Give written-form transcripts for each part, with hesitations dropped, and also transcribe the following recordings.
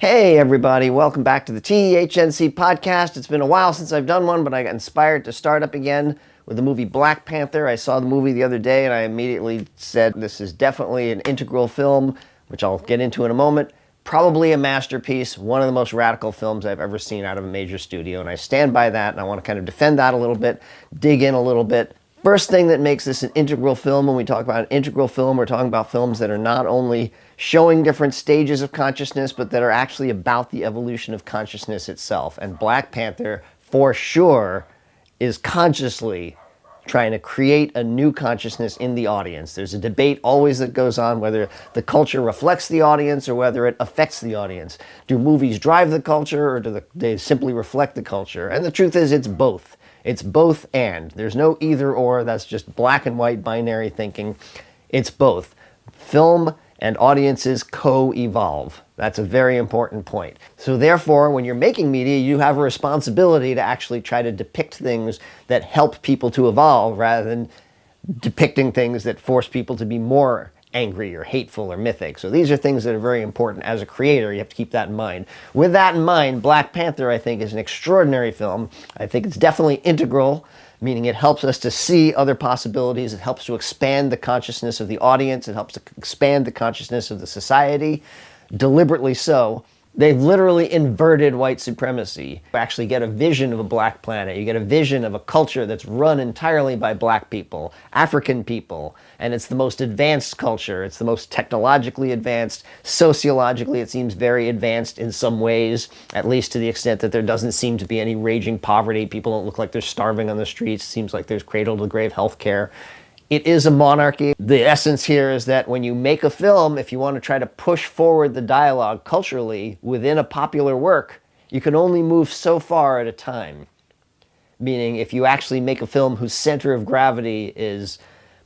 Hey everybody, welcome back to the TEHNC podcast. It's been a while since I've done one, but I got inspired to start up again with the movie Black Panther. I saw the movie the other day and I immediately said this is definitely an integral film, which I'll get into in a moment. Probably a masterpiece, one of the most radical films I've ever seen out of a major studio, and I stand by that, and I want to kind of defend that a little bit, dig in a little bit. First thing that makes this an integral film, when we talk about an integral film, we're talking about films that are not only showing different stages of consciousness, but that are actually about the evolution of consciousness itself. And Black Panther, for sure, is consciously trying to create a new consciousness in the audience. There's a debate always that goes on whether the culture reflects the audience or whether it affects the audience. Do movies drive the culture or do they simply reflect the culture? And the truth is, it's both. It's both and. There's no either or. That's just black and white binary thinking. It's both. Film and audiences co-evolve. That's a very important point. So therefore, when you're making media, you have a responsibility to actually try to depict things that help people to evolve rather than depicting things that force people to be more angry or hateful or mythic. So these are things that are very important as a creator. You have to keep that in mind. With that in mind, Black Panther, I think, is an extraordinary film. I think it's definitely integral, meaning it helps us to see other possibilities. It helps to expand the consciousness of the audience. It helps to expand the consciousness of the society, deliberately so. They've literally inverted white supremacy. You actually get a vision of a black planet. You get a vision of a culture that's run entirely by black people, African people, and it's the most advanced culture. It's the most technologically advanced. Sociologically, it seems very advanced in some ways, at least to the extent that there doesn't seem to be any raging poverty. People don't look like they're starving on the streets. It seems like there's cradle-to-grave health care. It is a monarchy. The essence here is that when you make a film, if you want to try to push forward the dialogue culturally within a popular work, you can only move so far at a time. Meaning, if you actually make a film whose center of gravity is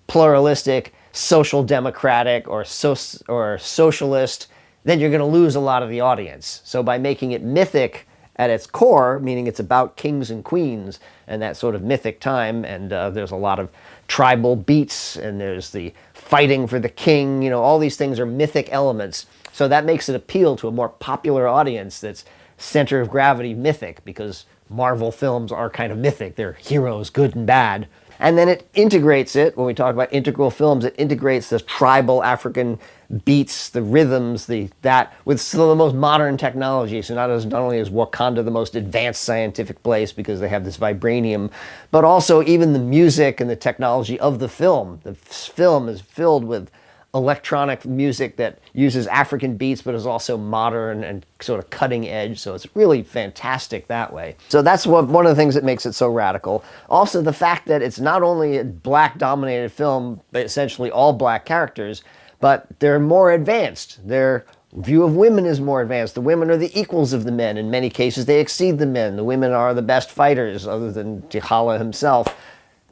pluralistic, social democratic, or socialist, then you're going to lose a lot of the audience. So by making it mythic at its core, meaning it's about kings and queens and that sort of mythic time, and there's a lot of tribal beats, and there's the fighting for the king, you know, all these things are mythic elements. So that makes it appeal to a more popular audience that's center of gravity mythic, because Marvel films are kind of mythic. They're heroes, good and bad. And then it integrates it, when we talk about integral films, it integrates the tribal African beats, the rhythms, that with some of the most modern technology. So not only is Wakanda the most advanced scientific place because they have this vibranium, but also even the music and the technology of the film. The film is filled with electronic music that uses African beats but is also modern and sort of cutting edge, so it's really fantastic that way. So that's one of the things that makes it so radical. Also, the fact that it's not only a black-dominated film, but essentially all black characters, but they're more advanced. Their view of women is more advanced. The women are the equals of the men. In many cases, they exceed the men. The women are the best fighters, other than T'Challa himself.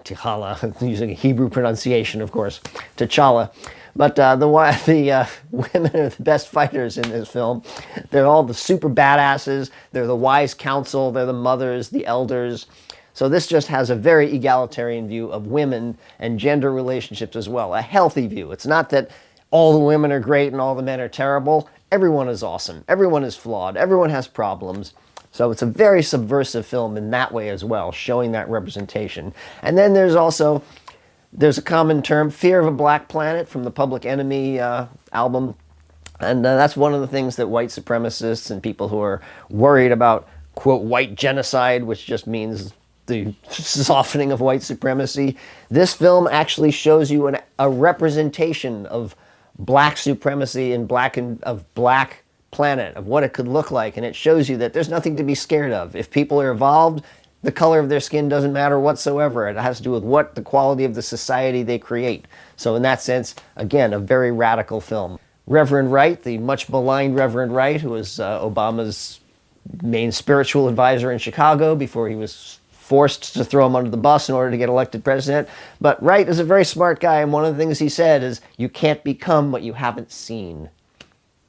T'Challa, using a Hebrew pronunciation, of course, T'Challa. But the women are the best fighters in this film. They're all the super badasses. They're the wise counsel. They're the mothers, the elders. So this just has a very egalitarian view of women and gender relationships as well, a healthy view. It's not that all the women are great and all the men are terrible. Everyone is awesome. Everyone is flawed. Everyone has problems. So it's a very subversive film in that way as well, showing that representation. And then there's a common term, fear of a black planet, from the Public Enemy album. And that's one of the things that white supremacists and people who are worried about, quote, white genocide, which just means the softening of white supremacy. This film actually shows you a representation of black supremacy and black planet, of what it could look like. And it shows you that there's nothing to be scared of. If people are evolved, the color of their skin doesn't matter whatsoever. It has to do with what the quality of the society they create. So in that sense, again, a very radical film. Reverend Wright, the much maligned Reverend Wright, who was Obama's main spiritual advisor in Chicago before he was forced to throw him under the bus in order to get elected president. But Wright is a very smart guy, and one of the things he said is, you can't become what you haven't seen.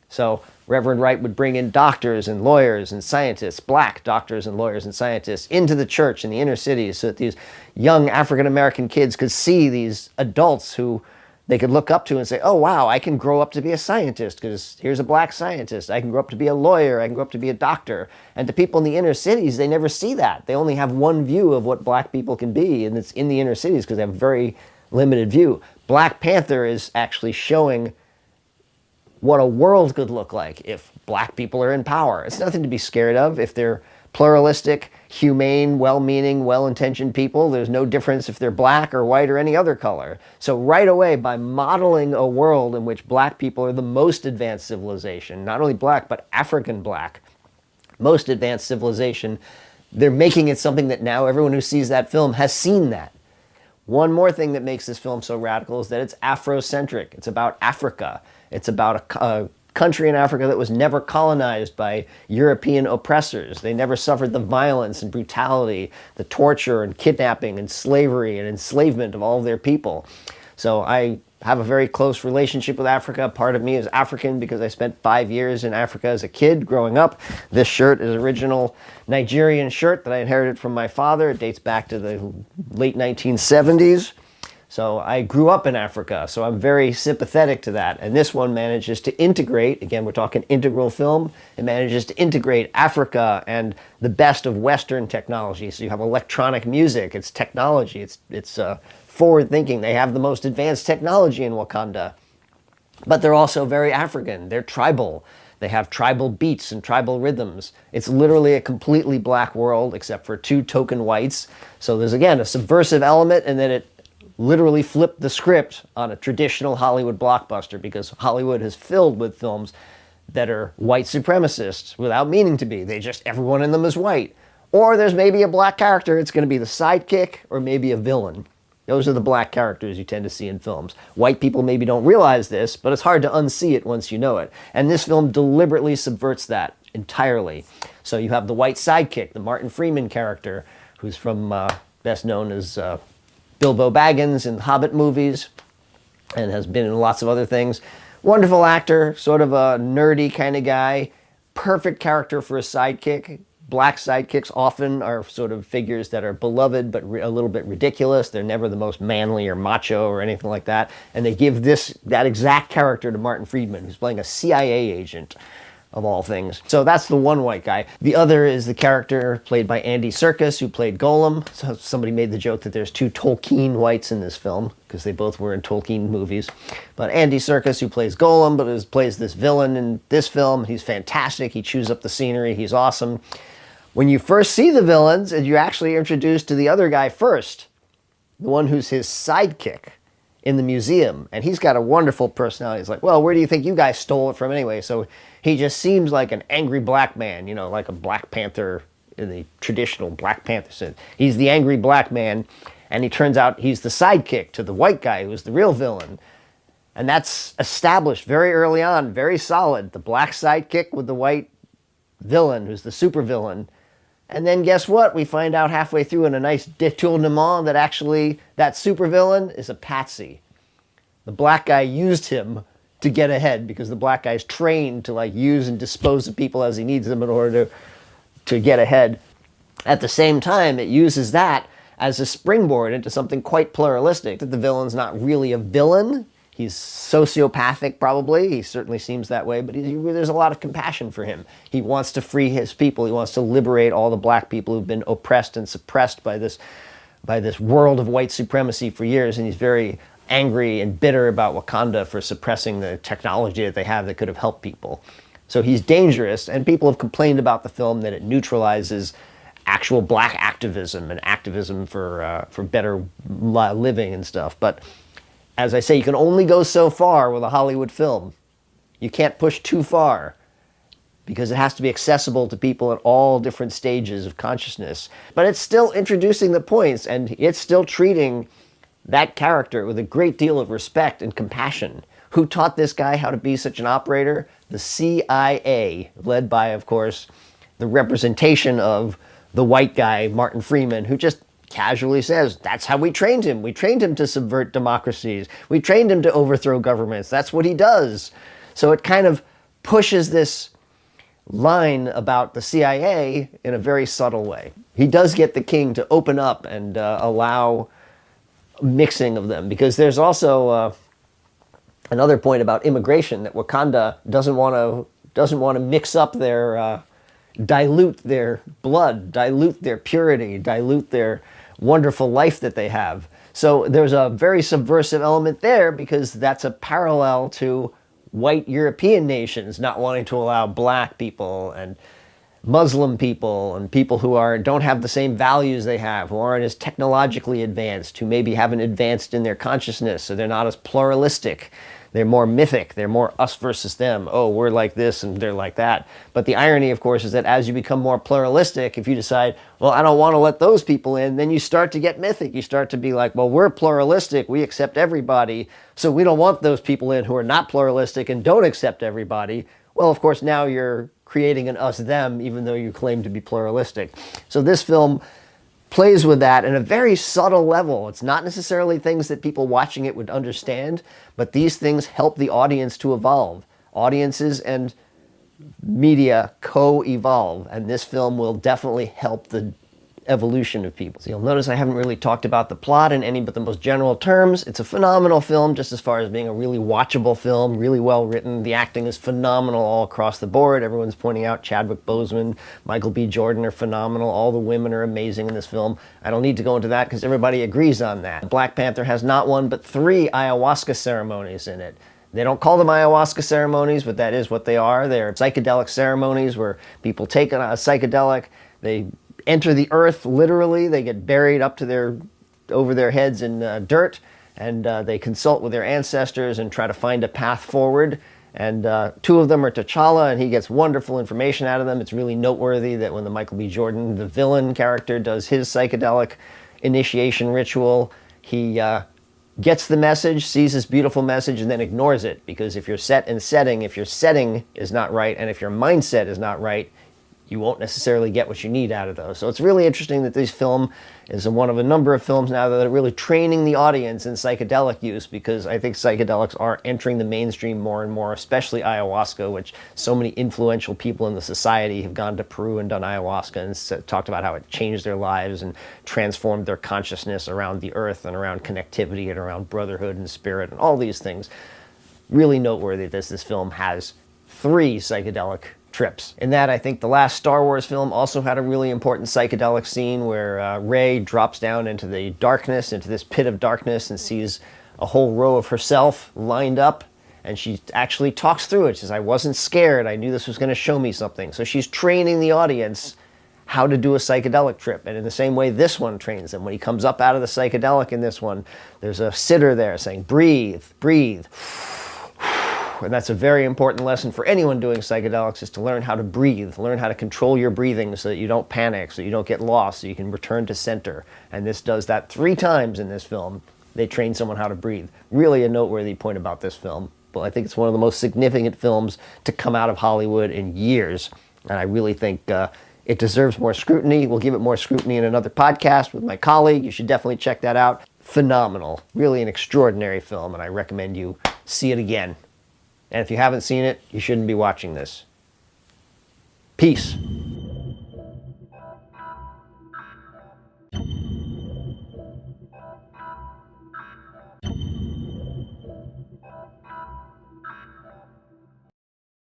So Reverend Wright would bring in doctors and lawyers and scientists, black doctors and lawyers and scientists, into the church in the inner cities so that these young African-American kids could see these adults who they could look up to and say, oh, wow, I can grow up to be a scientist because here's a black scientist. I can grow up to be a lawyer. I can grow up to be a doctor. And to people in the inner cities, they never see that. They only have one view of what black people can be, and it's in the inner cities because they have a very limited view. Black Panther is actually showing what a world could look like if black people are in power. It's nothing to be scared of. If they're pluralistic, humane, well-meaning, well-intentioned people, there's no difference if they're black or white or any other color. So right away, by modeling a world in which black people are the most advanced civilization, not only black, but African black, most advanced civilization, they're making it something that now everyone who sees that film has seen that. One more thing that makes this film so radical is that it's Afrocentric. It's about Africa. It's about a country in Africa that was never colonized by European oppressors. They never suffered the violence and brutality, the torture and kidnapping and slavery and enslavement of all of their people. So I have a very close relationship with Africa. Part of me is African because I spent 5 years in Africa as a kid growing up. This shirt is an original Nigerian shirt that I inherited from my father. It dates back to the late 1970s. So I grew up in Africa, so I'm very sympathetic to that. And this one manages to integrate, again, we're talking integral film, it manages to integrate Africa and the best of Western technology. So you have electronic music, it's technology, it's forward thinking. They have the most advanced technology in Wakanda, but they're also very African. They're tribal. They have tribal beats and tribal rhythms. It's literally a completely black world except for 2 token whites. So there's, again, a subversive element, and then it literally flipped the script on a traditional Hollywood blockbuster because Hollywood is filled with films that are white supremacists without meaning to be. Everyone in them is white. Or there's maybe a black character. It's going to be the sidekick or maybe a villain. Those are the black characters you tend to see in films. White people maybe don't realize this, but it's hard to unsee it once you know it. And this film deliberately subverts that entirely. So you have the white sidekick, the Martin Freeman character, who's from best known as Bilbo Baggins in Hobbit movies and has been in lots of other things. Wonderful actor, sort of a nerdy kind of guy. Perfect character for a sidekick. Black sidekicks often are sort of figures that are beloved but a little bit ridiculous. They're never the most manly or macho or anything like that. And they give that exact character to Martin Freeman, who's playing a CIA agent, of all things. So that's the one white guy. The other is the character played by Andy Serkis, who played Golem. So somebody made the joke that there's 2 Tolkien whites in this film, because they both were in Tolkien movies. But Andy Serkis, who plays Golem, but plays this villain in this film, he's fantastic. He chews up the scenery. He's awesome. When you first see the villains, and you're actually introduced to the other guy first, the one who's his sidekick in the museum, and he's got a wonderful personality. He's like, well, where do you think you guys stole it from anyway? So he just seems like an angry black man, like a Black Panther in the traditional Black Panther sense. He's the angry black man, and he turns out he's the sidekick to the white guy who's the real villain. And that's established very early on, very solid. The black sidekick with the white villain who's the supervillain. And then guess what? We find out halfway through in a nice détournement that actually that supervillain is a patsy. The black guy used him to get ahead because the black guy's trained to use and dispose of people as he needs them in order to get ahead. At the same time, it uses that as a springboard into something quite pluralistic, that the villain's not really a villain. He's sociopathic, probably. He certainly seems that way, but there's a lot of compassion for him. He wants to free his people. He wants to liberate all the black people who've been oppressed and suppressed by this world of white supremacy for years, and he's very angry and bitter about Wakanda for suppressing the technology that they have that could have helped people. So he's dangerous, and people have complained about the film that it neutralizes actual black activism and activism for better living and stuff. But as I say, you can only go so far with a Hollywood film. You can't push too far because it has to be accessible to people at all different stages of consciousness. But it's still introducing the points, and it's still treating that character with a great deal of respect and compassion. Who taught this guy how to be such an operator? The CIA, led by, of course, the representation of the white guy, Martin Freeman, who just casually says, that's how we trained him. We trained him to subvert democracies. We trained him to overthrow governments. That's what he does. So it kind of pushes this line about the CIA in a very subtle way. He does get the king to open up and allow mixing of them, because there's also Another point about immigration, that Wakanda doesn't want to mix up their dilute their blood, dilute their purity, dilute their wonderful life that they have. So there's a very subversive element there, because that's a parallel to white European nations not wanting to allow black people and Muslim people and people who don't have the same values they have, who aren't as technologically advanced, who maybe haven't advanced in their consciousness, so they're not as pluralistic. They're more mythic. They're more us versus them. Oh, we're like this and they're like that. But the irony, of course, is that as you become more pluralistic, if you decide, well, I don't want to let those people in, then you start to get mythic. You start to be like, well, we're pluralistic. We accept everybody. So we don't want those people in who are not pluralistic and don't accept everybody. Well, of course, now you're creating an us-them, even though you claim to be pluralistic. So this film plays with that in a very subtle level. It's not necessarily things that people watching it would understand, but these things help the audience to evolve. Audiences and media co-evolve, and this film will definitely help the evolution of people. So you'll notice I haven't really talked about the plot in any but the most general terms. It's a phenomenal film, just as far as being a really watchable film, really well written. The acting is phenomenal all across the board. Everyone's pointing out Chadwick Boseman, Michael B. Jordan are phenomenal. All the women are amazing in this film. I don't need to go into that because everybody agrees on that. Black Panther has not one but 3 ayahuasca ceremonies in it. They don't call them ayahuasca ceremonies, but that is what they are. They're psychedelic ceremonies where people take a psychedelic, they enter the earth, literally. They get buried up to over their heads in dirt, and they consult with their ancestors and try to find a path forward. And 2 of them are T'Challa, and he gets wonderful information out of them. It's really noteworthy that when the Michael B. Jordan, the villain character, does his psychedelic initiation ritual, he gets the message, sees this beautiful message, and then ignores it. Because if your setting is not right, and if your mindset is not right, you won't necessarily get what you need out of those. So it's really interesting that this film is one of a number of films now that are really training the audience in psychedelic use, because I think psychedelics are entering the mainstream more and more, especially ayahuasca, which so many influential people in the society have gone to Peru and done ayahuasca and talked about how it changed their lives and transformed their consciousness around the earth and around connectivity and around brotherhood and spirit and all these things. Really noteworthy that this film has 3 psychedelic trips. In that, I think the last Star Wars film also had a really important psychedelic scene where Rey drops down into the darkness, into this pit of darkness, and sees a whole row of herself lined up, and she actually talks through it. She says, I wasn't scared. I knew this was going to show me something. So she's training the audience how to do a psychedelic trip. And in the same way, this one trains them. When he comes up out of the psychedelic in this one, there's a sitter there saying, breathe, breathe. And that's a very important lesson for anyone doing psychedelics, is to learn how to breathe, learn how to control your breathing so that you don't panic, so you don't get lost, so you can return to center. And this does that 3 times in this film. They train someone how to breathe. Really a noteworthy point about this film. But I think it's one of the most significant films to come out of Hollywood in years. And I really think it deserves more scrutiny. We'll give it more scrutiny in another podcast with my colleague. You should definitely check that out. Phenomenal. Really an extraordinary film, and I recommend you see it again. And if you haven't seen it, you shouldn't be watching this. Peace.